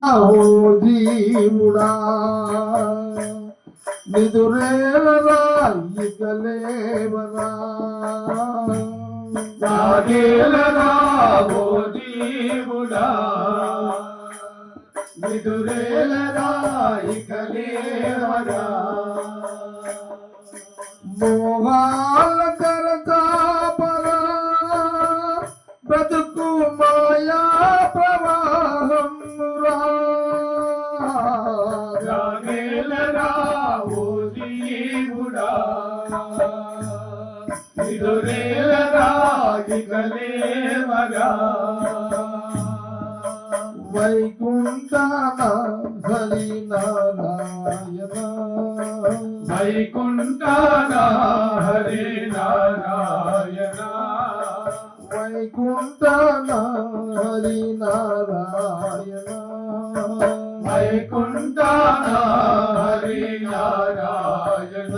ఓ జీవుడా నిదురేలరా ఇక లేవరా నాగేలరా ఓ జీవుడా నిదురేలరా ఇక లేవరా మోహాల తెరచాపరా బ్రతుకు మాయా ప్రవాహమురా నాగేలరా ఓ జీవుడా నిదురేలరా ఇక లేవరా వైకుంఠన హరి నారాయణ వైకుంఠన హరి నారాయణ వైకుంఠన హరి నారాయణ వైకుంఠన హరి నారాయణ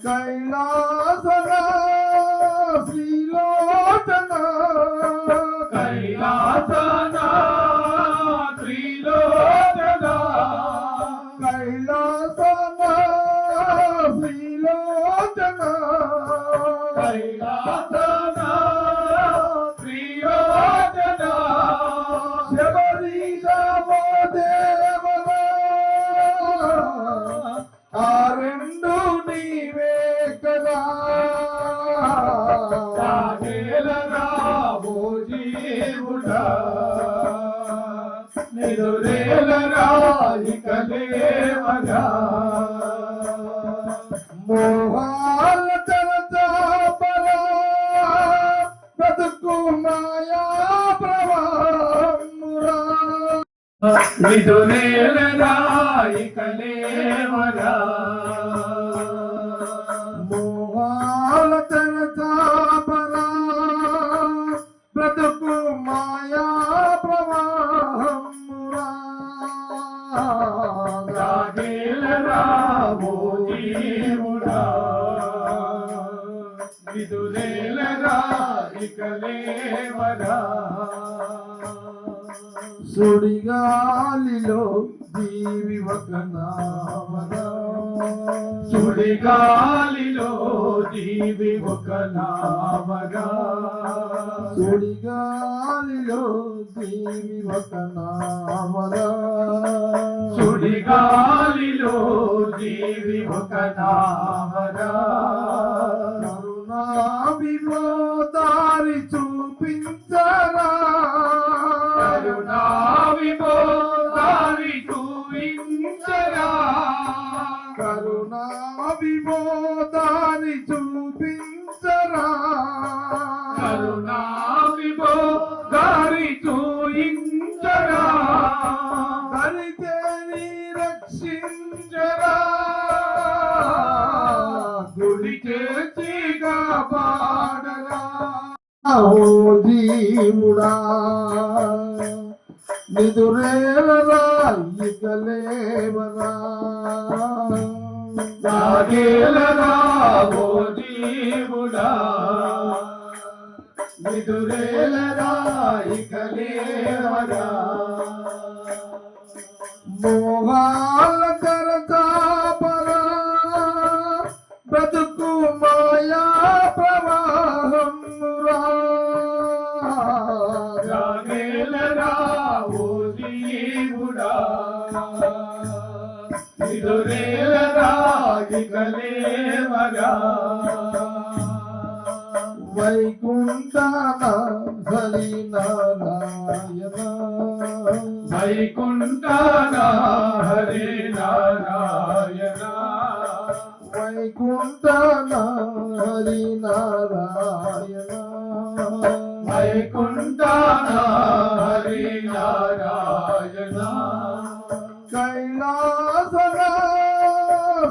కైలాసన శ్రీలోచన కైలాసన త్రిలోచన కైలాసన శ్రీలోచన కైలాసన త్రిలోచన శబరీశ దేవన ఆ రెండు నీవే కదా నాగేలరా ఓ జీవుడా నిదురేలరా ఇక లేవరా మోహాల తెరచాపరా బ్రతుకు మాయా ప్రవాహమురా నిదురేలరా ఇక లేవరా మోహాల తెరచాపరా బ్రతుకు మాయా ప్రవాహమురా నాగేలరా ఓ జీవుడా నిదురేలరా ఇక లేవరా సుడిగాలిలో జీవి ఒక నామరా సుడిగాలిలో జీవి ఒక నామగా సుడిగాలిలో జీవి ఒక నామరా సుడిగాలిలో జీవి ఒక నామగా కరుణా విమోదారి చూపించరా కరుణా విమోదారి చూపించరా కరుణా విమోదారి చూపించరా కరుణా విమోదారి చూయించరా దరిచేరి రక్షించరా గుడి చేతిగా పాడరా ఓ జీవుడా నిదురేలరా ఇక లేవరా నాగేలరా ఓ జీవుడా నిదురేలరా ఇక లేవరా మోహాల తెరచాపరా బ్రతుకు మాయా ప్రవాహమురా నాగేలరా ఓ జీవుడా నిదురేలరా ఇక లేవరా వైకుంఠన హరి నారాయణ వైకుంఠన హరి నారాయణ వైకుంఠన హరి నారాయణ వైకుంఠన హరి నారాయణ కైలాసన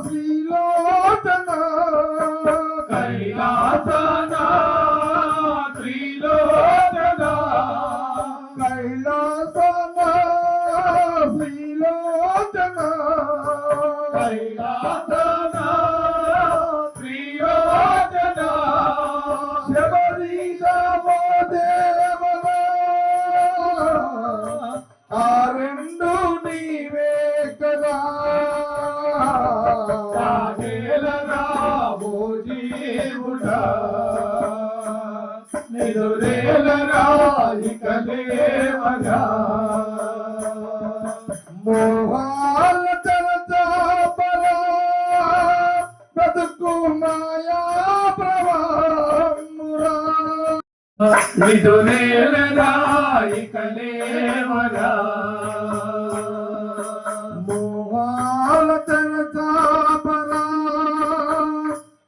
శ్రీలోచన కైలాసన త్రిలోచన కైలాసన శ్రీలోచన కైలాసన త్రిలోచన శబరీశ దేవన ఆ రెండు విదురేలరా ఇక లేవరా మోహాల చరచాపరా బ్రతుకు మాయా ప్రవాహమురా విదురేలరా ఇక లేవరా మోహాల చరచాపరా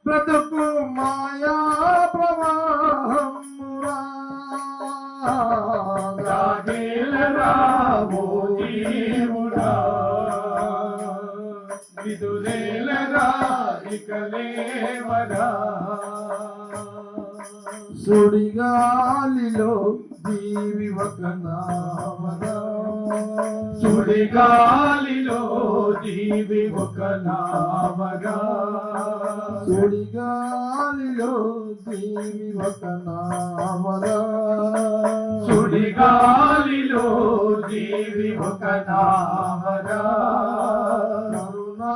బ్రతుకు మాయా ప్రవాహమురా రాగేలరా ఓ జీవుడా విదురేలరా ఇక లేవరా సుడిగాలిలో జీవి ఒక నామరా సుడిగాలిలో జీవి ఒక నావగా సుడిగాలిలో జీవి ఒక నామరా సుడిగాలిలో జీవి ఒక నావగా కరుణా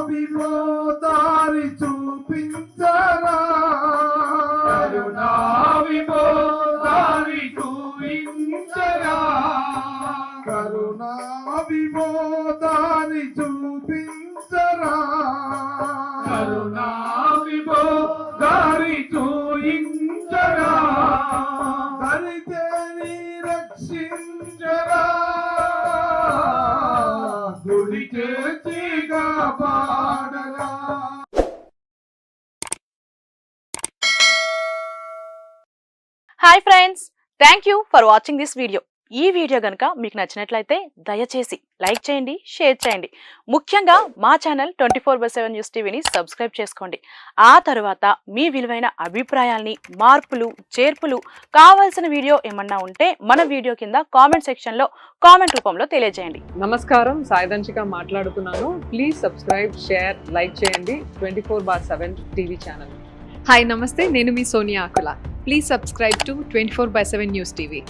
విమోదారి చూపించరా కరుణా విమోదారి చూపించరా కరుణా విమోదారి చూపించరా కరుణా విమోదారి చూయించరా దరిచేరి రక్షించరా గుడి చేసి కాపాడరా hi friends, thank you for watching this video. ఈ వీడియో కనుక మీకు నచ్చినట్లయితే దయచేసి లైక్ చేయండి, షేర్ చేయండి. ముఖ్యంగా మా ఛానల్ 24/7 న్యూస్ టీవీని సబ్స్క్రైబ్ చేసుకోండి. ఆ తర్వాత మీ విలువైన అభిప్రాయాల్ని, మార్పులు, చేర్పులు, కావాల్సిన వీడియో ఏమన్నా ఉంటే మన వీడియో కింద కామెంట్ సెక్షన్లో కామెంట్ రూపంలో తెలియజేయండి. నమస్కారం, సాయిదంచిక మాట్లాడుతున్నాను. ప్లీజ్ సబ్స్క్రైబ్, షేర్, లైక్ చేయండి 24/7 టీవీ ఛానల్. హాయ్ నమస్తే, నేను మీ Sonia Akula. Please subscribe to 24/7 news TV.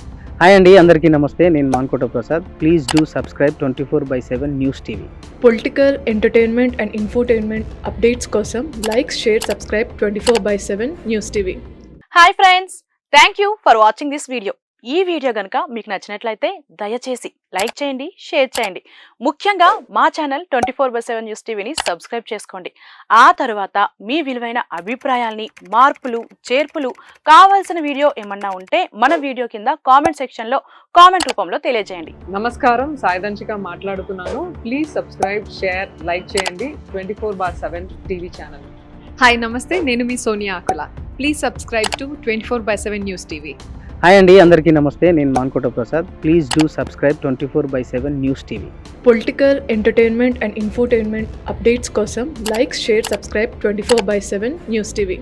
Hi అండి, అందరికీ నమస్తే. నేను Mankota Prasad. Please do subscribe 24/7 news TV. Political, entertainment and infotainment updates కోసం like, share, subscribe 24/7 news TV. Hi friends, thank you for watching this video. ఈ video కనుక మీకు నచ్చినట్లయితే దయచేసి లైక్ చేయండి, షేర్ చేయండి. ముఖ్యంగా మా ఛానల్ 24/7 న్యూస్ టీవీని సబ్స్క్రైబ్ చేసుకోండి. ఆ తర్వాత మీ విలువైన అభిప్రాయాల్ని, మార్పులు, చేర్పులు, కావాల్సిన వీడియో ఏమన్నా ఉంటే మన వీడియో కింద కామెంట్ సెక్షన్లో కామెంట్ రూపంలో తెలియజేయండి. నమస్కారం, సాయిదంచిక మాట్లాడుతున్నాను. ప్లీజ్ సబ్స్క్రైబ్, షేర్, లైక్ చేయండి 24/7 టీవీ ఛానల్. హాయ్ నమస్తే, నేను మీ Sonia Akula. Please subscribe to 24/7 news TV. Hi అండి, అందరికీ నమస్తే. నేను Mankota Prasad. Please do subscribe 24/7 news TV. Political, entertainment and infotainment updates కోసం like, share, subscribe 24/7 news TV.